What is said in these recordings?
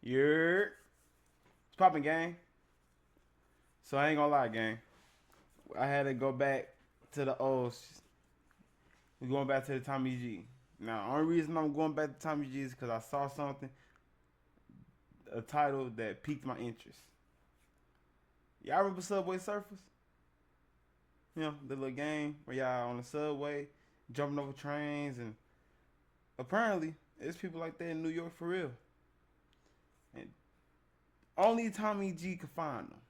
You're it's popping, gang. So I ain't gonna lie, gang. I had to go back to the old. We're going back to the Tommy G. Now, the only reason I'm going back to Tommy G is because I saw something, a title that piqued my interest. Y'all remember Subway Surfers? You know, the little game where y'all on the subway, jumping over trains, and apparently, there's people like that in New York for real. And only Tommy G could find them.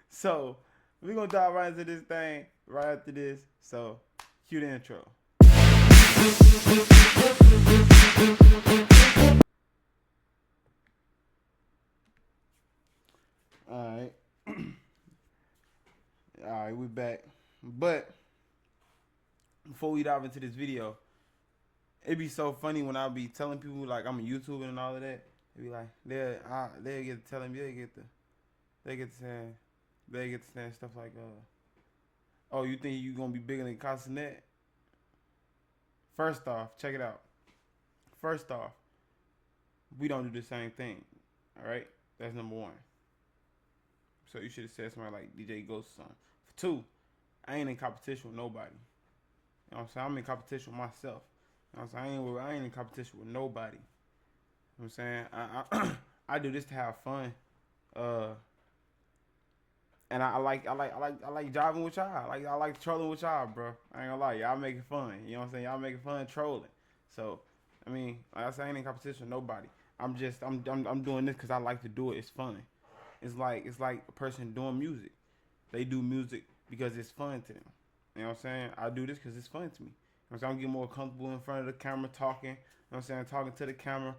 So, we're going to dive right into this thing right after this. So, cue the intro. Alright. Alright, we back. But, before we dive into this video, it'd be so funny when I'll be telling people like I'm a YouTuber and all of that. It'd be like, they'll get to telling me, they get to saying stuff like, oh, you think you gonna be bigger than Castanet? First off, check it out. First off, we don't do the same thing. Alright? That's number one. So you should have said somebody like DJ Ghost or something. For two, I ain't in competition with nobody. You know what I'm saying? I'm in competition with myself. You know what I'm saying? I ain't in competition with nobody. You know what I'm saying? I do this to have fun. And I like jiving with y'all. I like trolling with y'all, bro. I ain't gonna lie, y'all making fun. You know what I'm saying? Y'all making fun trolling. So, I mean, like I said, I ain't in competition with nobody. I'm doing this because I like to do it. It's fun. It's like a person doing music. They do music because it's fun to them. You know what I'm saying? I do this because it's fun to me. You know what I'm saying? I'm getting more comfortable in front of the camera talking. You know what I'm saying? Talking to the camera.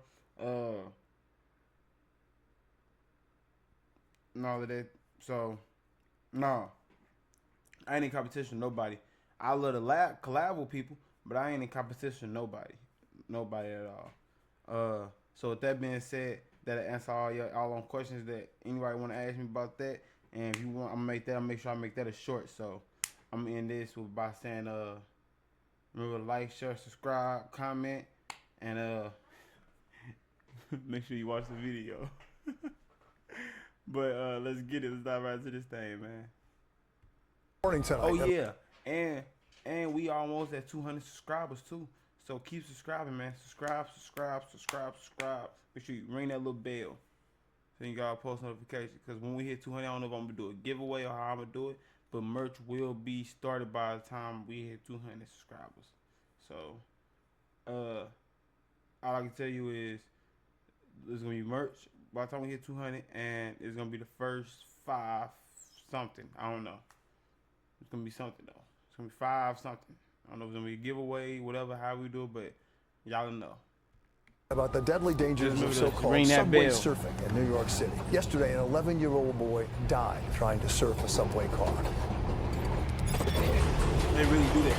And all of that. So, no. I ain't in competition with nobody. I love to collab with people, but I ain't in competition with nobody. Nobody at all. So with that being said, that'll answer all on questions that anybody want to ask me about that. And if you want, I'm gonna make sure I make that a short. So I'm gonna end this by saying, remember to like, share, subscribe, comment, and make sure you watch the video. But let's get it. Let's dive right into this thing, man. Morning tonight. Oh yeah, and we almost at 200 subscribers too. So keep subscribing, man. Subscribe. Make sure you ring that little bell so you got a post notification. Because when we hit 200, I don't know if I'm gonna do a giveaway or how I'm gonna do it, but merch will be started by the time we hit 200 subscribers. So, all I can tell you is there's gonna be merch by the time we hit 200, and it's gonna be the first 5 something. I don't know. It's gonna be something though. It's gonna be 5 something. I don't know if it's gonna be a giveaway, whatever, how we do it, but y'all know. About the deadly dangers of so-called subway surfing in New York City. Yesterday, an 11-year-old boy died trying to surf a subway car. They really do that.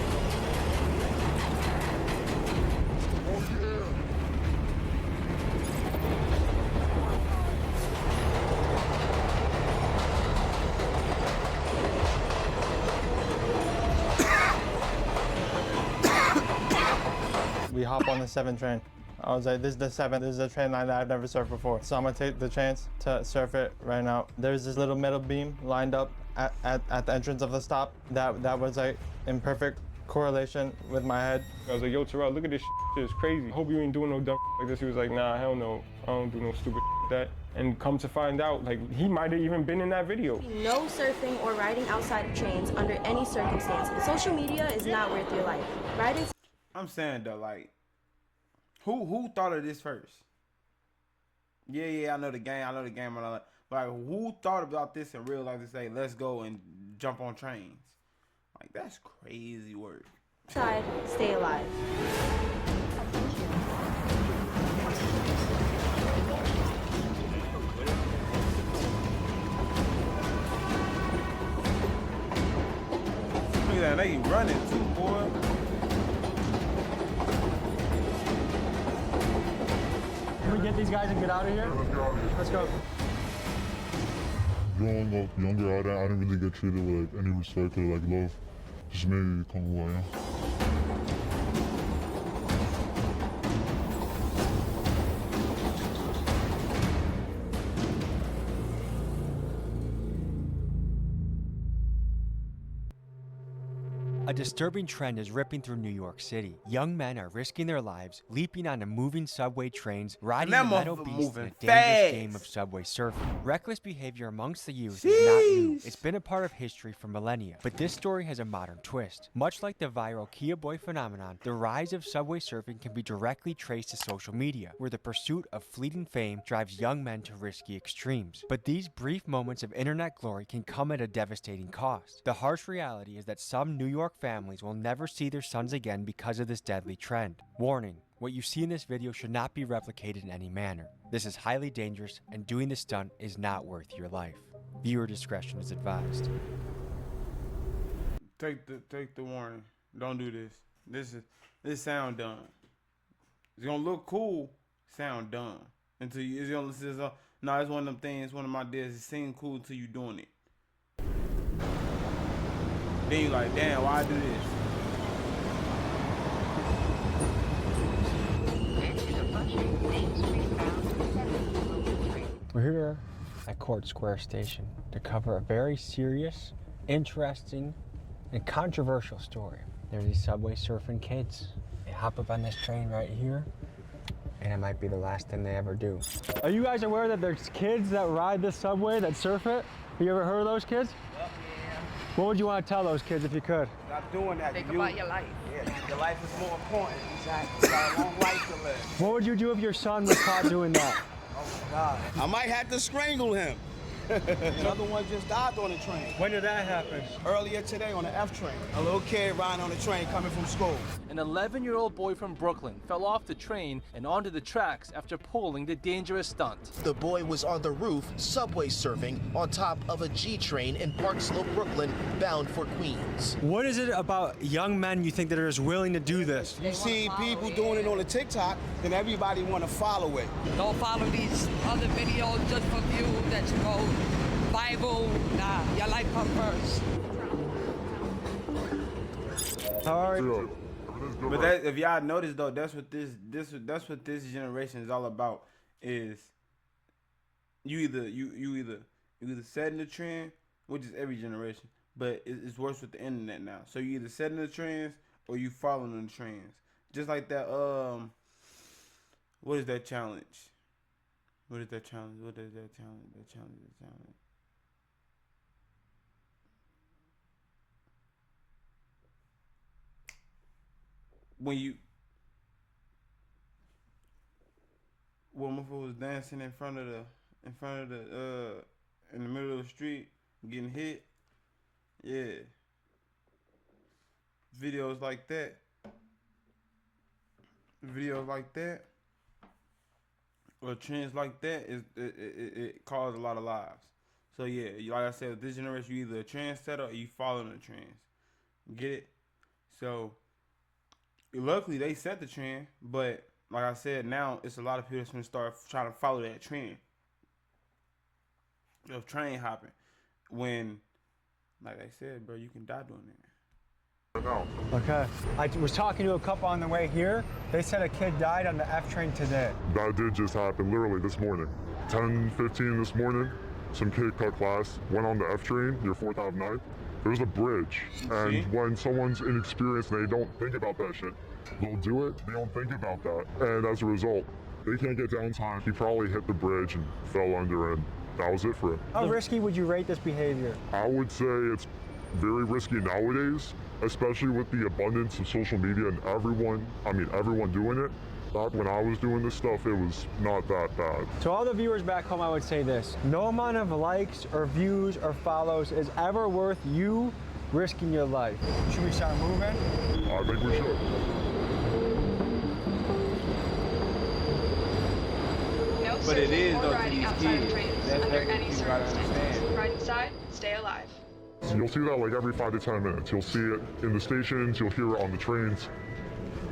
We hop on the 7 train. I was like, this is the 7. This is a train line that I've never surfed before. So I'm gonna take the chance to surf it right now. There's this little metal beam lined up at the entrance of the stop that was like in perfect correlation with my head. I was like, yo, Terrell, look at this shit is crazy. I hope you ain't doing no dumb like this. He was like, nah, hell no. I don't do no stupid like that. And come to find out, like, he might have even been in that video. No surfing or riding outside of trains under any circumstances. Social media is not worth your life. Riding. I'm saying though, like, who thought of this first? Yeah, I know the game, and all that. But like, who thought about this in real life to say, let's go and jump on trains? Like, that's crazy work. Outside, stay alive. Look at that, they running too, boy. Can we get these guys and get out of here? Let's go. Growing up younger, I didn't really get treated with like any respect or like love. Just made me become who I am. A disturbing trend is ripping through New York City. Young men are risking their lives, leaping onto moving subway trains, riding the metal beast in a dangerous game of subway surfing. Reckless behavior amongst the youth is not new. It's been a part of history for millennia. But this story has a modern twist. Much like the viral Kia Boy phenomenon, the rise of subway surfing can be directly traced to social media, where the pursuit of fleeting fame drives young men to risky extremes. But these brief moments of internet glory can come at a devastating cost. The harsh reality is that some New York families will never see their sons again because of this deadly trend. Warning, what you see in this video should not be replicated in any manner. This is highly dangerous, and doing this stunt is not worth your life. Viewer discretion is advised. Take the warning. Don't do this. This sound dumb. It's gonna look cool, sound dumb. Until you, it's gonna, no, it's one of them things, one of my days, it seems cool until you doing it. Then you like, damn, why I do this? We're here at Court Square Station to cover a very serious, interesting, and controversial story. There's these subway surfing kids. They hop up on this train right here, and it might be the last thing they ever do. Are you guys aware that there's kids that ride this subway, that surf it? Have you ever heard of those kids? Well, yeah. What would you want to tell those kids if you could? Stop doing that. Think about your life. Yeah, your life is more important. You got a long life to live. What would you do if your son was caught doing that? Oh my God. I might have to strangle him. Another one just died on the train. When did that happen? Earlier today on the F train. A little kid riding on the train coming from school. An 11-year-old boy from Brooklyn fell off the train and onto the tracks after pulling the dangerous stunt. The boy was on the roof, subway surfing, on top of a G train in Park Slope, Brooklyn, bound for Queens. What is it about young men you think that are just willing to do this? You see people doing it on the TikTok, then everybody want to follow it. Don't follow these other videos just for views that you go Bible. Nah, your life comes first. All right. But that, if y'all notice though, that's what this generation is all about. Is you either setting the trend, which is every generation, but it's worse with the internet now. So you either setting the trends or you following the trends. Just like that. What is that challenge? What is that challenge? When motherfucker was dancing in the middle of the street, getting hit, yeah. Videos like that, or trends like that, it caused a lot of lives. So yeah, like I said, with this generation, you either a trendsetter or you following the trends. Get it? So luckily they set the trend, but like I said, now it's a lot of people that's gonna start trying to follow that trend of train hopping. When, like I said, bro, you can die doing that. Okay. I was talking to a couple on the way here. They said a kid died on the F train today. That did just happen, literally this morning. 10:15 this morning, some kid cut class, went on the F train, your 4th Ave 9th. There's a bridge, and when someone's inexperienced and they don't think about that shit, they'll do it, they don't think about that. And as a result, they can't get down time. He probably hit the bridge and fell under, and that was it for him. How risky would you rate this behavior? I would say it's very risky nowadays, especially with the abundance of social media and everyone doing it. Back when I was doing this stuff, it was not that bad. To all the viewers back home, I would say this: no amount of likes or views or follows is ever worth you risking your life. Should we start moving? I think we should. No but it is or riding outside of trains under any circumstances. Ride inside, stay alive. So you'll see that like every 5 to 10 minutes. You'll see it in the stations, you'll hear it on the trains.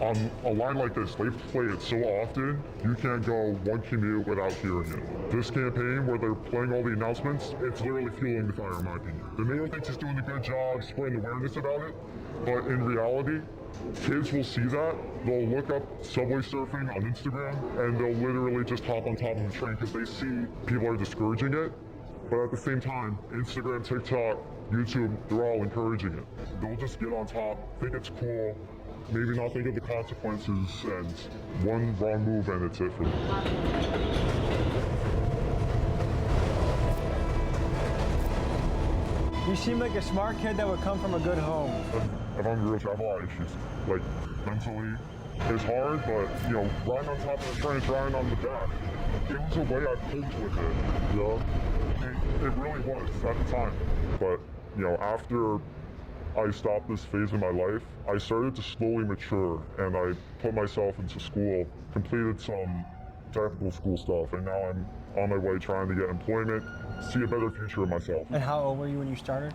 On a line like this, they play it so often, you can't go one commute without hearing it. This campaign, where they're playing all the announcements, it's literally fueling the fire, in my opinion. The mayor thinks he's doing a good job spreading awareness about it, but in reality, kids will see that, they'll look up subway surfing on Instagram, and they'll literally just hop on top of the train because they see people are discouraging it, But at the same time, Instagram, TikTok, YouTube, they're all encouraging it. They'll just get on top, think it's cool, maybe not think of the consequences, and one wrong move and it's it for them. You seem like a smart kid that would come from a good home. If I'm real, I have a lot of issues. Like, mentally, it's hard, but, you know, riding on top of the train, riding on the back, it was a way I coped with it, you know? It really was at the time. But, you know, after I stopped this phase in my life, I started to slowly mature, and I put myself into school, completed some technical school stuff, and now I'm on my way trying to get employment, see a better future of myself. And how old were you when you started?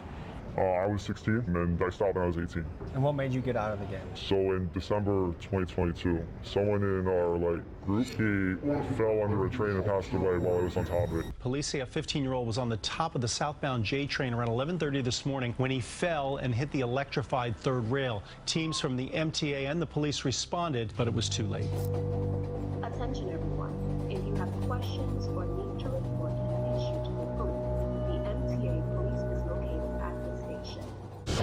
I was 16, and I stopped when I was 18. And what made you get out of the game? So in December 2022, someone in our group, he fell under a train and passed away while I was on top of it. Police say a 15-year-old was on the top of the southbound J train around 11:30 this morning when he fell and hit the electrified third rail. Teams from the MTA and the police responded, but it was too late. Attention everyone, if you have questions or need to report an issue to the police, the MTA police is located at the station.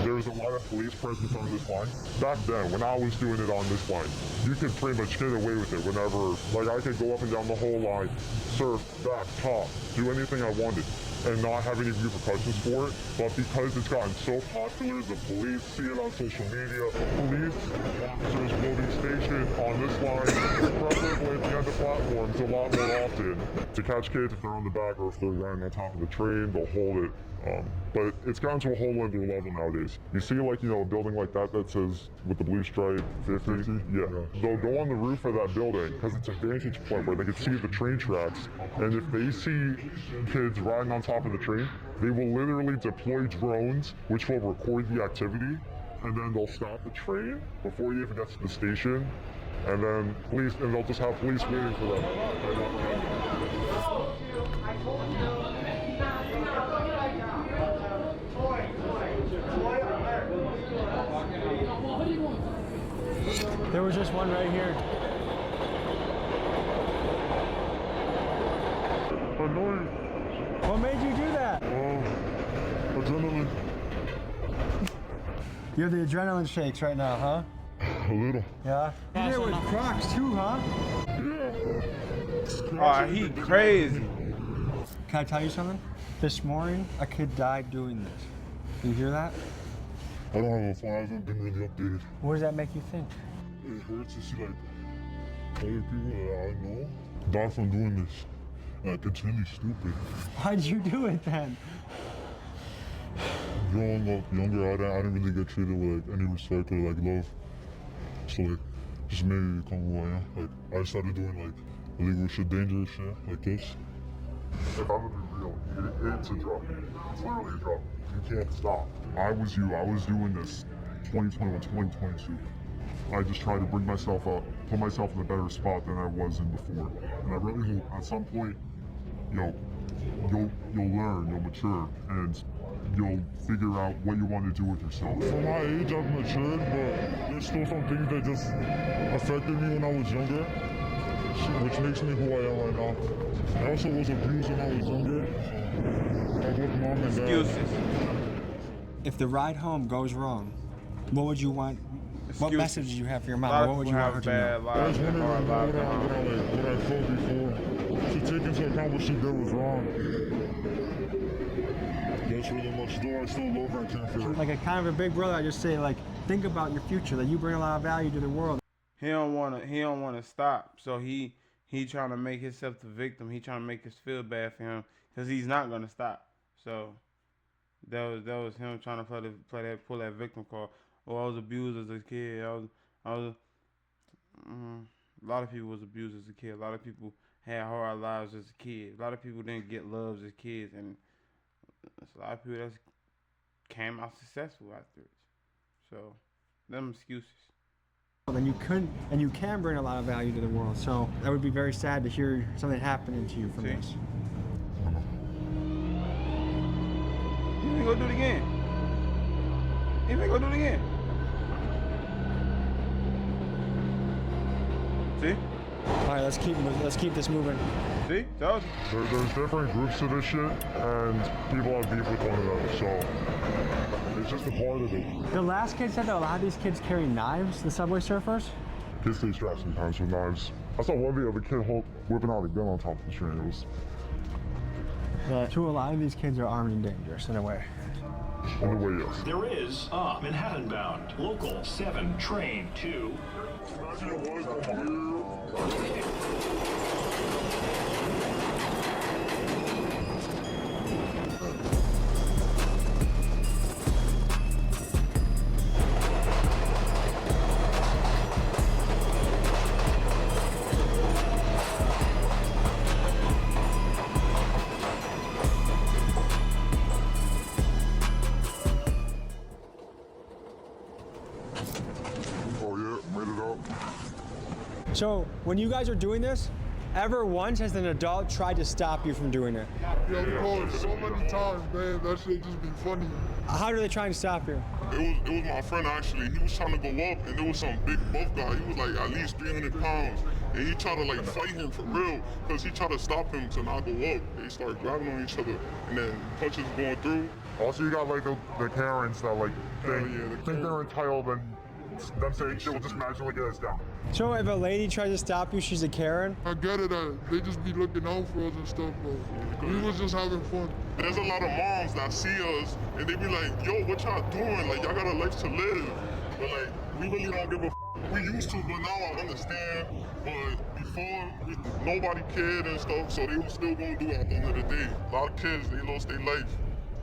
There was a lot of police presence on this line. Back then, when I was doing it on this line, you could pretty much get away with it whenever, like I could go up and down the whole line, surf, back, top, do anything I wanted, and not have any repercussions for it. But because it's gotten so popular, the police see it on social media, police officers loading station on this line, preferably at the end of platforms a lot more often to catch kids if they're on the back or if they're riding on top of the train, they'll hold it. But it's gotten to a whole other level nowadays. You see, like, you know, a building like that says with the blue stripe 50. Yeah. They'll go on the roof of that building because it's a vantage point where they can see the train tracks. And if they see kids riding on top of the train, they will literally deploy drones which will record the activity, and then they'll stop the train before you even get to the station, and then they'll just have police waiting for them. There was just one right here. Annoying. What made you do that? Adrenaline. You have the adrenaline shakes right now, huh? A little. Yeah? You did it with Crocs too, huh? Yeah. Oh, he crazy. Can I tell you something? This morning, a kid died doing this. Do you hear that? I don't have a phone. I haven't been really updated. What does that make you think? It hurts to see, like, other people that I know die from doing this. Like, it's really stupid. Why'd you do it then? Growing up younger, I didn't really get treated with, like, any respect or, like, love. So, like, just made me become who I am. Like, I started doing, like, illegal shit, dangerous shit, like this. If I'm gonna be real, it's a drug. It's literally a drug. You can't stop. I was you. I was doing this 2021, 2022. I just tried to bring myself up, put myself in a better spot than I was in before. And I really hope at some point, you'll learn, you'll mature, and you'll figure out what you want to do with yourself. For my age, I've matured, but there's still some things that just affected me when I was younger, which makes me who I am right now. I also was abused when I was younger. I both mom and dad. Excuses. If the ride home goes wrong, what would you want? What message do you have for your mom? What would you want her to know? I was wondering what I felt before. To take into account what she did was wrong. That's really much. Though I still love her, I can't feel it. Like a kind of a big brother, I just say, like, think about your future. That you bring a lot of value to the world. He don't wanna stop. So he trying to make himself the victim. He trying to make us feel bad for him because he's not gonna stop. So that was him trying to pull that victim card. Oh, I was abused as a kid. A lot of people was abused as a kid. A lot of people had hard lives as a kid. A lot of people didn't get love as kids, and there's a lot of people that came out successful afterwards. So, them excuses. Then you can bring a lot of value to the world. So that would be very sad to hear something happening to you from this. You ain't gonna do it again. You ain't gonna do it again. See? All right, let's keep this moving. See, told you. There's different groups to this shit, and people have beef with one another, so it's just a part of it. The last kid said that a lot of these kids carry knives, the Subway surfers. Kids stay strapped sometimes with knives. I saw one video of a kid whipping out a gun on top of the train. It was... But to a lot of these kids are armed and dangerous in a way. In a way, yes. There is a Manhattan bound local 7 train to. So, when you guys are doing this, ever once has an adult tried to stop you from doing it? Yeah, of course, so many times, man. That shit just be funny. How are they trying to stop you? It was my friend actually. He was trying to go up, and there was some big buff guy. He was like at least 300 pounds, and he tried to like fight him for real, cause he tried to stop him to not go up. They started grabbing on each other, and then punches going through. Also, you got like the Karens that like think they're entitled, and them saying shit will just magically get us down. So if a lady tries to stop you, she's a Karen? I get it, they just be looking out for us and stuff, but we was just having fun. There's a lot of moms that see us, and they be like, yo, what y'all doing? Like, y'all got a life to live. But like, we really don't give a We used to, but now I understand. But before, nobody cared and stuff, so they was still gonna do it at the end of the day. A lot of kids, they lost their life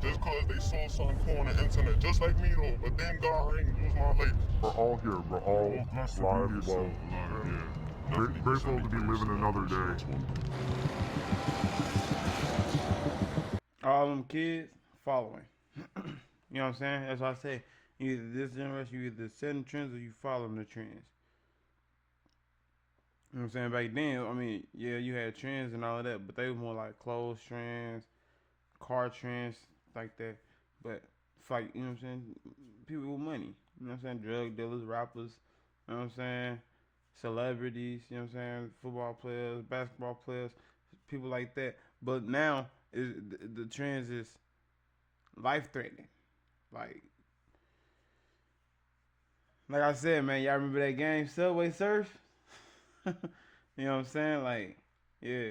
just cause they saw something cool on the internet. Just like me though, but thank God I ain't lose my life. We're all here, we're all live, well, grateful to be living another day. All them kids following. You know what I'm saying? That's what I say. Either this generation, you either setting trends or you following the trends. You know what I'm saying? Back then, I mean, yeah, you had trends and all of that, but they were more like clothes trends, car trends, like that. But fight, you know what I'm saying? People with money. You know what I'm saying? Drug dealers, rappers, you know what I'm saying? Celebrities, you know what I'm saying? Football players, basketball players, people like that. But now the trends is life threatening. Like I said, man, y'all remember that game Subway Surf? You know what I'm saying? Like, yeah.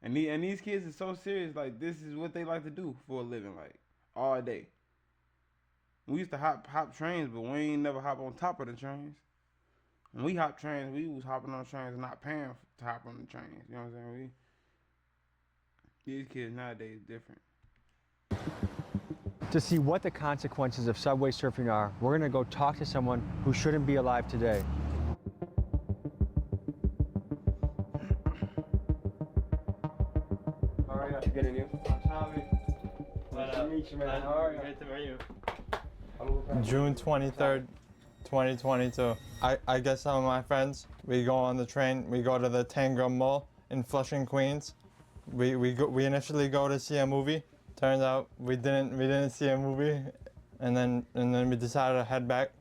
And these kids are so serious. Like, this is what they like to do for a living, like, all day. We used to hop trains, but we ain't never hop on top of the trains. When we hop trains, we was hopping on trains and not paying to hop on the trains. You know what I'm saying? These kids nowadays different. To see what the consequences of subway surfing are, we're gonna go talk to someone who shouldn't be alive today. All right, good to meet you. Tommy. Nice to meet you, man. How are you? Great to meet you. June 23rd, 2022. I get some of my friends. We go on the train. We go to the Tangram Mall in Flushing, Queens. We initially go to see a movie. Turns out we didn't see a movie, and then we decided to head back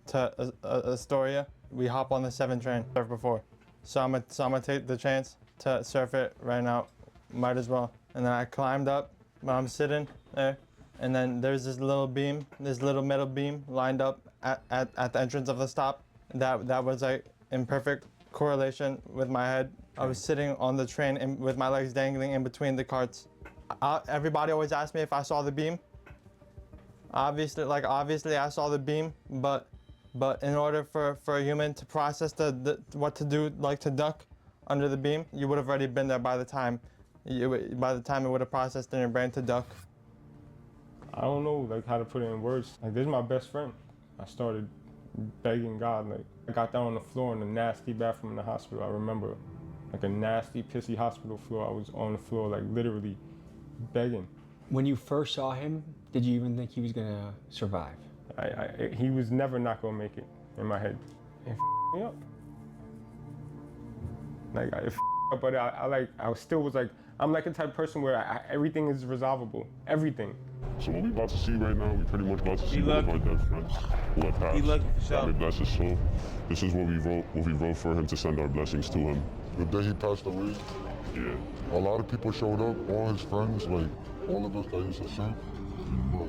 to Astoria. We hop on the 7 train. Surfed before, so I'm gonna take the chance to surf it right now. Might as well. And then I climbed up. But I'm sitting there, and then there's this little metal beam lined up at the entrance of the stop. That was like in perfect correlation with my head. I was sitting on the train with my legs dangling in between the carts. Everybody always asks me if I saw the beam. Obviously I saw the beam, but in order for a human to process what to do, like to duck under the beam, you would have already been there by the time it would have processed in your brain to duck. I don't know like how to put it in words. Like, this is my best friend. I started begging God. Like, I got down on the floor in a nasty bathroom in the hospital. I remember, like a nasty, pissy hospital floor. I was on the floor, like literally begging. When you first saw him, did you even think he was gonna survive? He was never not gonna make it in my head. It me up. Like, it but I still was like, I'm like the type of person where everything is resolvable. Everything. So what we about to see right now, we pretty much about to see one of our dead friends who had passed. He lucky for sure. God may bless his soul. This is what we wrote for him to send our blessings to him. The day he passed away, yeah, a lot of people showed up, all his friends, like all of us that used to surf. But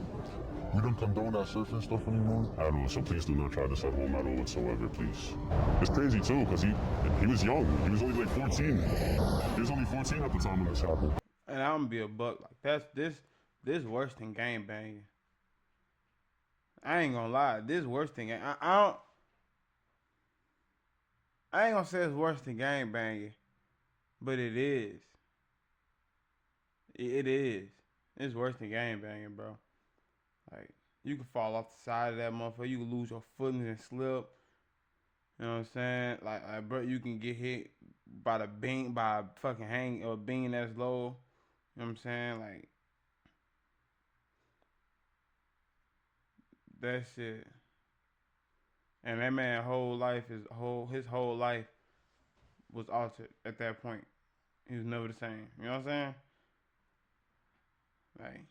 we don't condone that surfing stuff anymore. At all, so please do not try this at home at all whatsoever, please. It's crazy too, because he was young. He was only like 14. He was only 14 at the time when this happened. And I'm gonna be a buck. Like this worse than gang banging. I ain't gonna lie. This worse than gang. I ain't gonna say it's worse than gang banging, but it is. It is. It's worse than gang banging, bro. Like, you can fall off the side of that motherfucker. You can lose your footing and slip. You know what I'm saying? Like bro, you can get hit by a fucking hang or beam that's low. You know what I'm saying? Like, that shit. And that man's whole life, his whole life was altered at that point. He was never the same. You know what I'm saying? Like,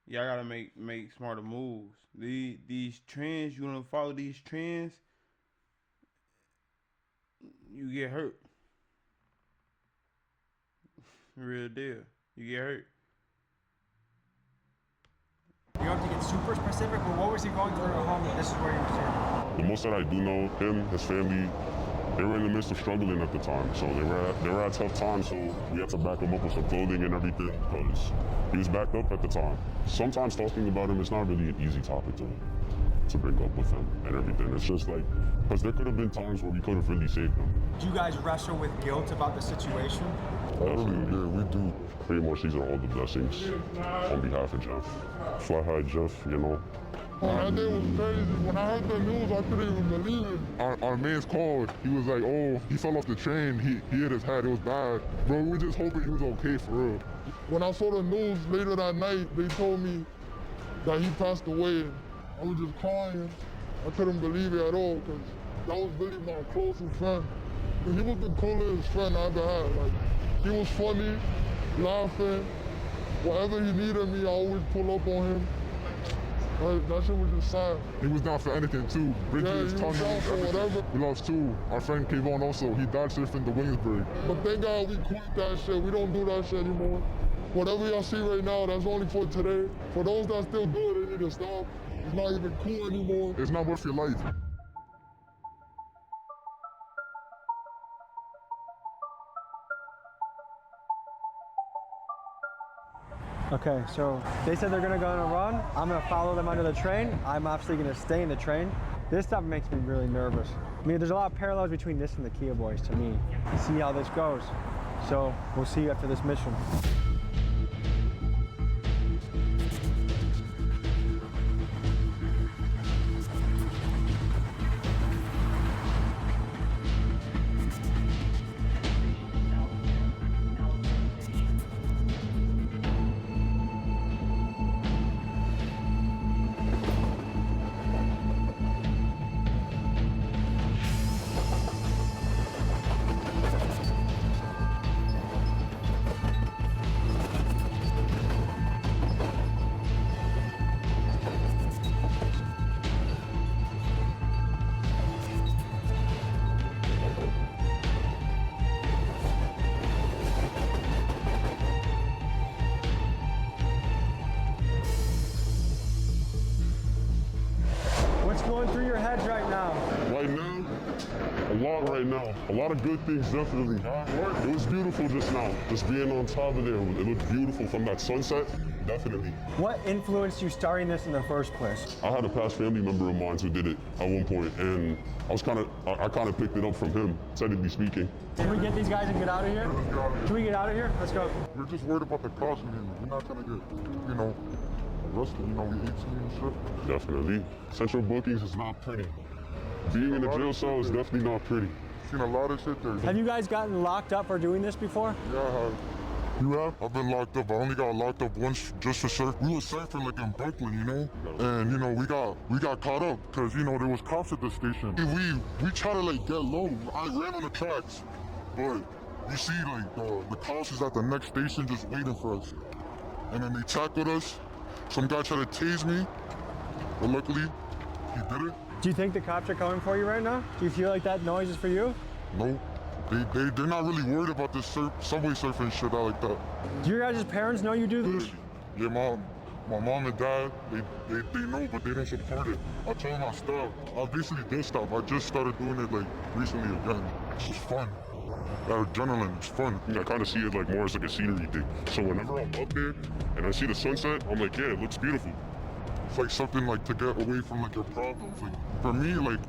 y'all gotta make smarter moves. These trends, you wanna follow these trends, you get hurt. Real deal. You get hurt. You don't have to get super specific, but what was he going through at home that this is where he was here? The most that I do know, him, his family, they were in the midst of struggling at the time. So they were at tough times, so we had to back him up with some clothing and everything, because he was backed up at the time. Sometimes talking about him, it's not really an easy topic to bring up with him and everything. It's just like, because there could have been times where we could have really saved him. Do you guys wrestle with guilt about the situation? Absolutely, yeah, we do. Pretty much these are all the blessings on behalf of Jeff. Fly high, Jeff, you know. That day was crazy. When I heard the news, I couldn't even believe it. Our man's called. He was like, oh, he fell off the train. He hit his head. It was bad. Bro, we were just hoping he was okay for real. When I saw the news later that night, they told me that he passed away. I was just crying. I couldn't believe it at all, because that was really my closest friend. And he was the coolest friend I ever had. Like, he was funny, laughing. Whatever he needed me, I always pull up on him. Like, that shit was just sad. He was down for anything too. Breaking his tongue. Down for whatever. We lost two. Our friend Kayvon also, he died surfing the Williamsburg. But thank God we quit that shit. We don't do that shit anymore. Whatever y'all see right now, that's only for today. For those that still do it, they need to stop. It's not even cool anymore. It's not worth your life. Okay, so they said they're gonna go on a run. I'm gonna follow them under the train. I'm obviously gonna stay in the train. This stuff makes me really nervous. I mean, there's a lot of parallels between this and the Kia Boys to me. See how this goes. So we'll see you after this mission. What's going through your heads right now? Right now, a lot right now. A lot of good things, definitely. It was beautiful just now. Just being on top of there, it looked beautiful from that sunset, definitely. What influenced you starting this in the first place? I had a past family member of mine who did it at one point, and I kind of picked it up from him, technically speaking. Can we get these guys and get out of here? Can we get out of here? Let's go. We're just worried about the cost, man. We're not gonna get, arrested, we 18 and shit. Definitely. Central bookings is not pretty. Being in a jail cell is definitely not pretty. Seen a lot of shit there. Have you guys gotten locked up for doing this before? Yeah, I have. You have? I've been locked up. I only got locked up once just for surf. We were surfing like in Brooklyn, you know? And you know, we got caught up because you know there was cops at the station. We tried to like get low. I ran on the tracks, but you see like the cops is at the next station just waiting for us. And then they tackled us. Some guy tried to tase me, but luckily he did it. Do you think the cops are coming for you right now? Do you feel like that noise is for you? No. They're not really worried about this subway surfing shit out like that. Do your guys' parents know you do this? Yeah, my mom and dad, they know, but they don't support it. I told them I stopped. I basically did stop. I just started doing it like recently again. It's just fun. That adrenaline, it's fun. I kind of see it like more as like a scenery thing. So whenever I'm up there and I see the sunset, I'm like, yeah, it looks beautiful. It's like something like to get away from like your problems. Like for me, like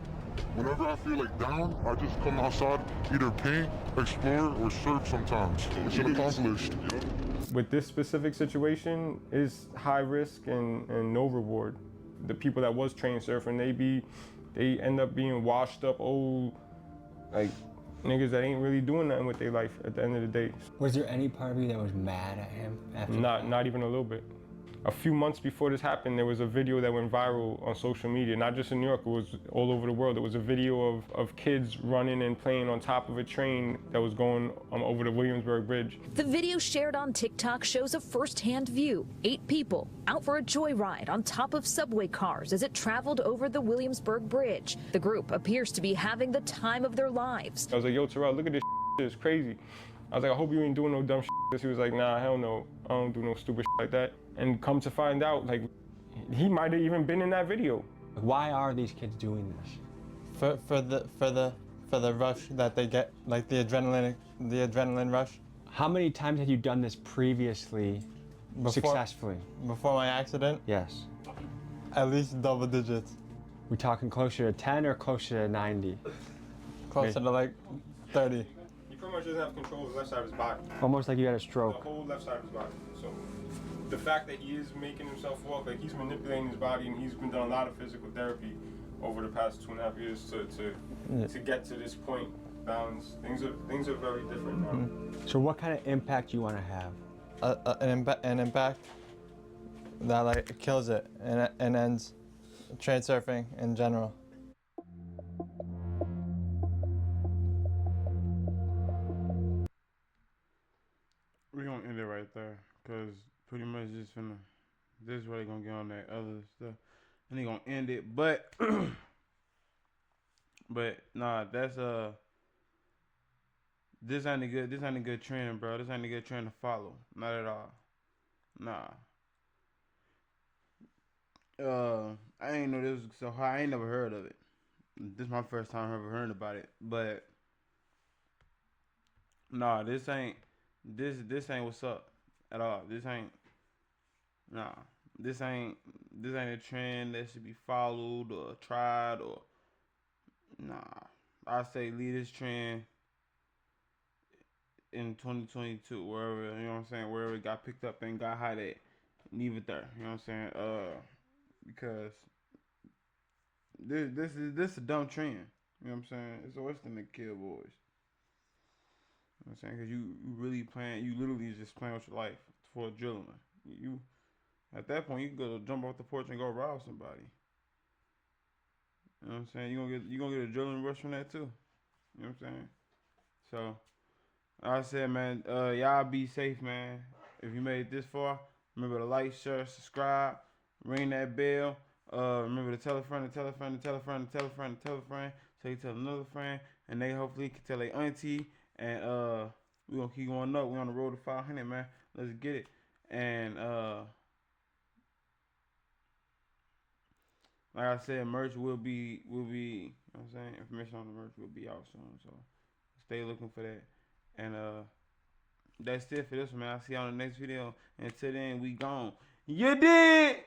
whenever I feel like down, I just come outside, either paint, explore, or surf sometimes. It's accomplished. With this specific situation, is high risk and no reward. The people that was trained surfing, they end up being washed up old, like niggas that ain't really doing nothing with their life at the end of the day. Was there any part of you that was mad at him after? Not even a little bit. A few months before this happened, there was a video that went viral on social media, not just in New York, it was all over the world. It was a video of kids running and playing on top of a train that was going over the Williamsburg Bridge. The video shared on TikTok shows a first-hand view. 8 people out for a joyride on top of subway cars as it traveled over the Williamsburg Bridge. The group appears to be having the time of their lives. I was like, yo, Terrell, look at this shit, it's crazy. I was like, I hope you ain't doing no dumb shit. He was like, nah, hell no, I don't do no stupid shit like that. And come to find out, like, he might have even been in that video. Why are these kids doing this? For the rush that they get, like the adrenaline rush. How many times have you done this previously successfully? Before my accident? Yes. At least double digits. We talking closer to 10 or closer to 90? Closer to like 30. He pretty much doesn't have control of the left side of his body. Almost like you had a stroke. The whole left side of his body. So the fact that he is making himself walk, like he's manipulating his body, and he's been doing a lot of physical therapy over the past 2.5 years to get to this point, balance. Things are very different now. So what kind of impact you want to have? An impact that like kills it and ends train surfing in general. We're gonna end it right there, cause pretty much just finna. This is where they gonna get on that other stuff, and they gonna end it. But, but nah, that's this ain't a good. This ain't a good trend, bro. This ain't a good trend to follow. Not at all. Nah. I ain't know this was so high. I ain't never heard of it. This is my first time ever hearing about it. But nah, this ain't what's up at all. This ain't a trend that should be followed or tried or I say leave this trend in 2022 wherever, you know what I'm saying, wherever it got picked up and got hot at, leave it there, you know what I'm saying, because this is a dumb trend, you know what I'm saying. It's worse than the kill boys. You know what I'm saying? Because you literally just playing with your life for adrenaline. You, at that point, you can go jump off the porch and go rob somebody. You know what I'm saying? You're gonna get adrenaline rush from that too. You know what I'm saying? So, like I said, man, y'all be safe, man. If you made it this far, remember to like, share, subscribe, ring that bell. Remember to tell a friend, to tell a friend, to tell a friend, to tell a friend, to tell a friend, so you tell another friend, and they hopefully can tell their auntie. And we're gonna keep going up. We're on the road to 500, man. Let's get it. And like I said, merch will be, you know what I'm saying? Information on the merch will be out soon. So stay looking for that. And that's it for this one, man. I'll see you on the next video. Until then, we gone. You did!